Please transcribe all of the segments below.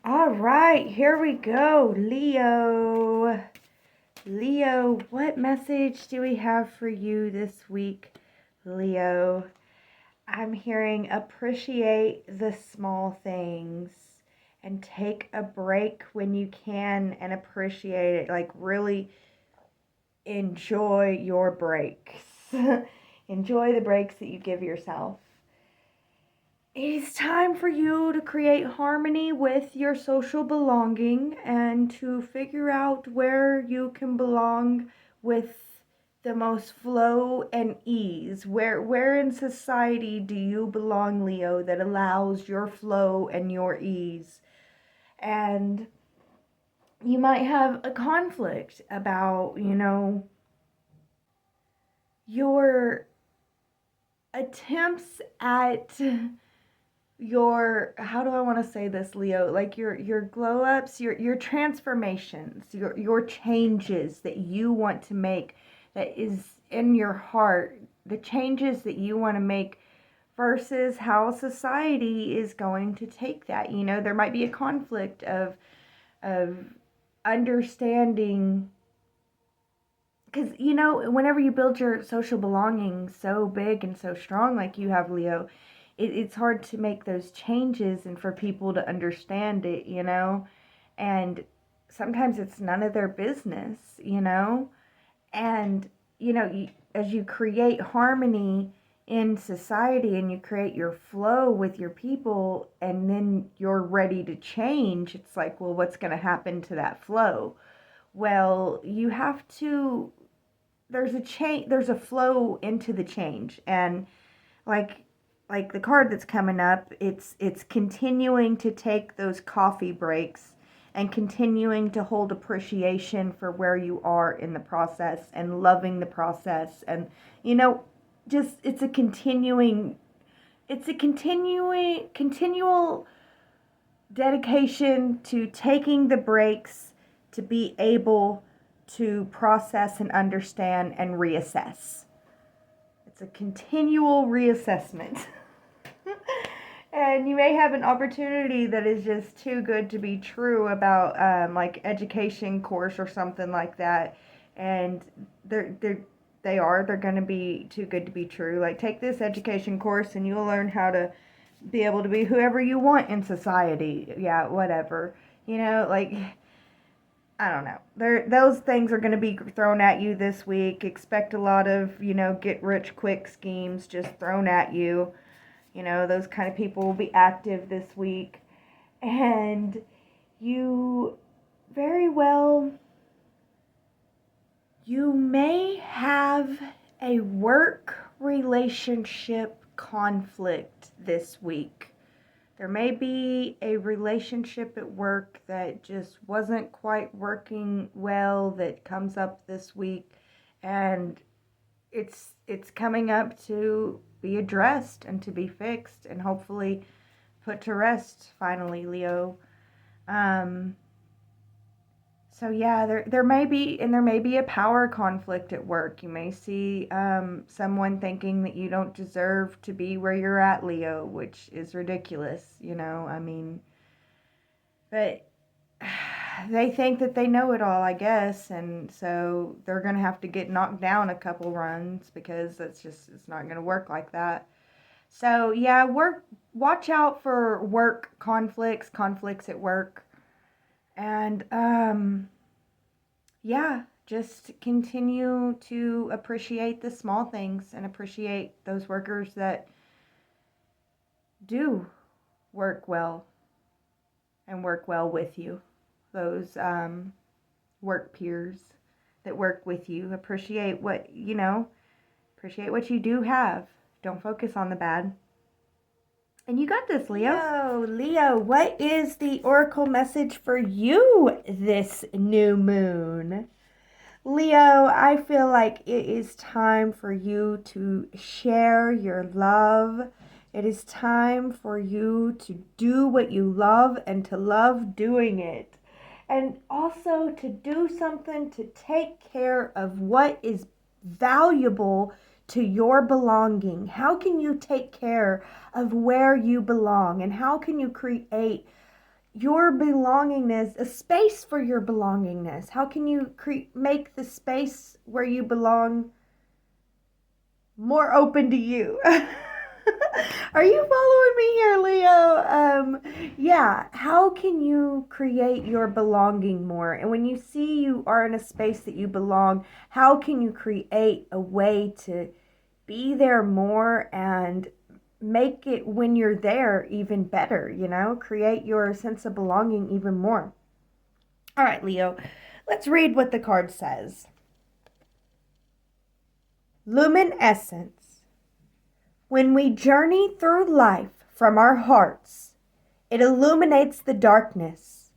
All right, here we go, Leo. Leo, what message do we have for you this week, Leo? I'm hearing appreciate the small things and take a break when you can and appreciate it. Like, really enjoy your breaks. Enjoy the breaks that you give yourself. It is time for you to create harmony with your social belonging and to figure out where you can belong with the most flow and ease. Where in society do you belong, Leo, that allows your flow and your ease? And you might have a conflict about, your attempts at your, how do I want to say this, Leo, like your glow ups, your transformations, your changes that you want to make, that is in your heart, the changes that you want to make versus how society is going to take that. There might be a conflict of understanding, because whenever you build your social belonging so big and so strong like you have, Leo, it's hard to make those changes and for people to understand it. And sometimes it's none of their business. And as you create harmony in society and you create your flow with your people and then you're ready to change, it's like, well, what's going to happen to that flow? Well, you have to, there's a change, there's a flow into the change. And like like the card that's coming up, it's continuing to take those coffee breaks and continuing to hold appreciation for where you are in the process and loving the process. And just it's a continual dedication to taking the breaks to be able to process and understand and reassess. It's a continual reassessment. And you may have an opportunity that is just too good to be true about like education course or something like that. And they're going to be too good to be true. Like, take this education course and you'll learn how to be able to be whoever you want in society. Yeah, whatever. Like, I don't know. Those things are going to be thrown at you this week. Expect a lot of, get rich quick schemes just thrown at you. Those kind of people will be active this week. And you very well, you may have a work relationship conflict this week. There may be a relationship at work that just wasn't quite working well that comes up this week, and it's coming up to be addressed and to be fixed and hopefully put to rest finally, Leo. Um so yeah, there may be a power conflict at work. You may see someone thinking that you don't deserve to be where you're at, Leo, which is ridiculous. I mean, but they think that they know it all, I guess, and so they're gonna have to get knocked down a couple runs because it's not gonna work like that. So yeah, watch out for work conflicts at work. And yeah, just continue to appreciate the small things and appreciate those workers that do work well and work well with you. Those work peers that work with you. Appreciate what you do have. Don't focus on the bad. And you got this, Leo. Leo, what is the oracle message for you this new moon? Leo, I feel like it is time for you to share your love. It is time for you to do what you love and to love doing it. And also to do something to take care of what is valuable to your belonging. How can you take care of where you belong? And how can you create your belongingness, a space for your belongingness. How can you make the space where you belong more open to you? Are you following me here, Leo? Yeah, how can you create your belonging more? And when you see you are in a space that you belong, how can you create a way to be there more and make it when you're there even better, create your sense of belonging even more. All right, Leo, let's read what the card says. Luminescence. When we journey through life from our hearts, it illuminates the darkness.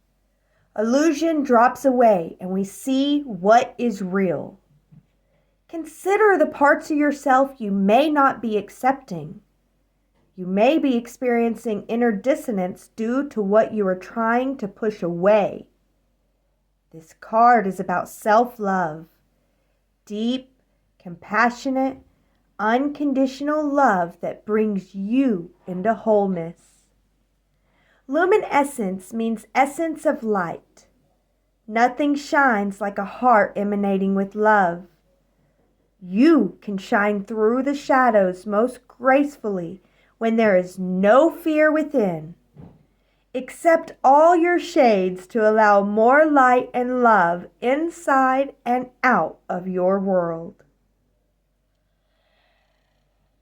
Illusion drops away and we see what is real. Consider the parts of yourself you may not be accepting. You may be experiencing inner dissonance due to what you are trying to push away. This card is about self-love. Deep, compassionate, unconditional love that brings you into wholeness. Luminescence means essence of light. Nothing shines like a heart emanating with love. You can shine through the shadows most gracefully when there is no fear within. Accept all your shades to allow more light and love inside and out of your world.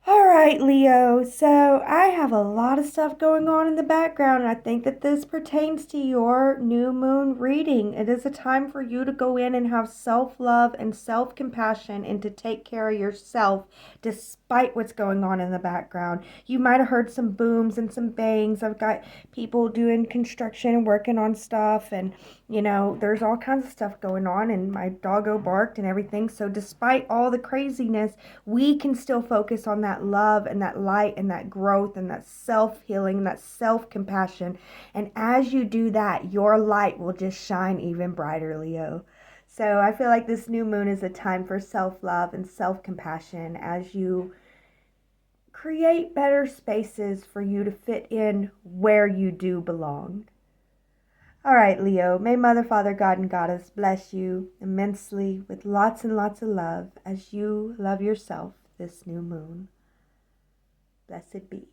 All right, Leo, so I have a lot of stuff going on in the background, and I think that this pertains to your new moon reading. It is a time for you to go in and have self-love and self-compassion and to take care of yourself despite what's going on in the background. You might have heard some booms and some bangs. I've got people doing construction and working on stuff, and there's all kinds of stuff going on, and my doggo barked and everything. So despite all the craziness, we can still focus on that love and that light and that growth and that self-healing and that self-compassion. And as you do that, your light will just shine even brighter, Leo. So I feel like this new moon is a time for self-love and self-compassion as you create better spaces for you to fit in where you do belong. All right, Leo, may Mother, Father, God, and Goddess bless you immensely with lots and lots of love as you love yourself this new moon. Blessed be.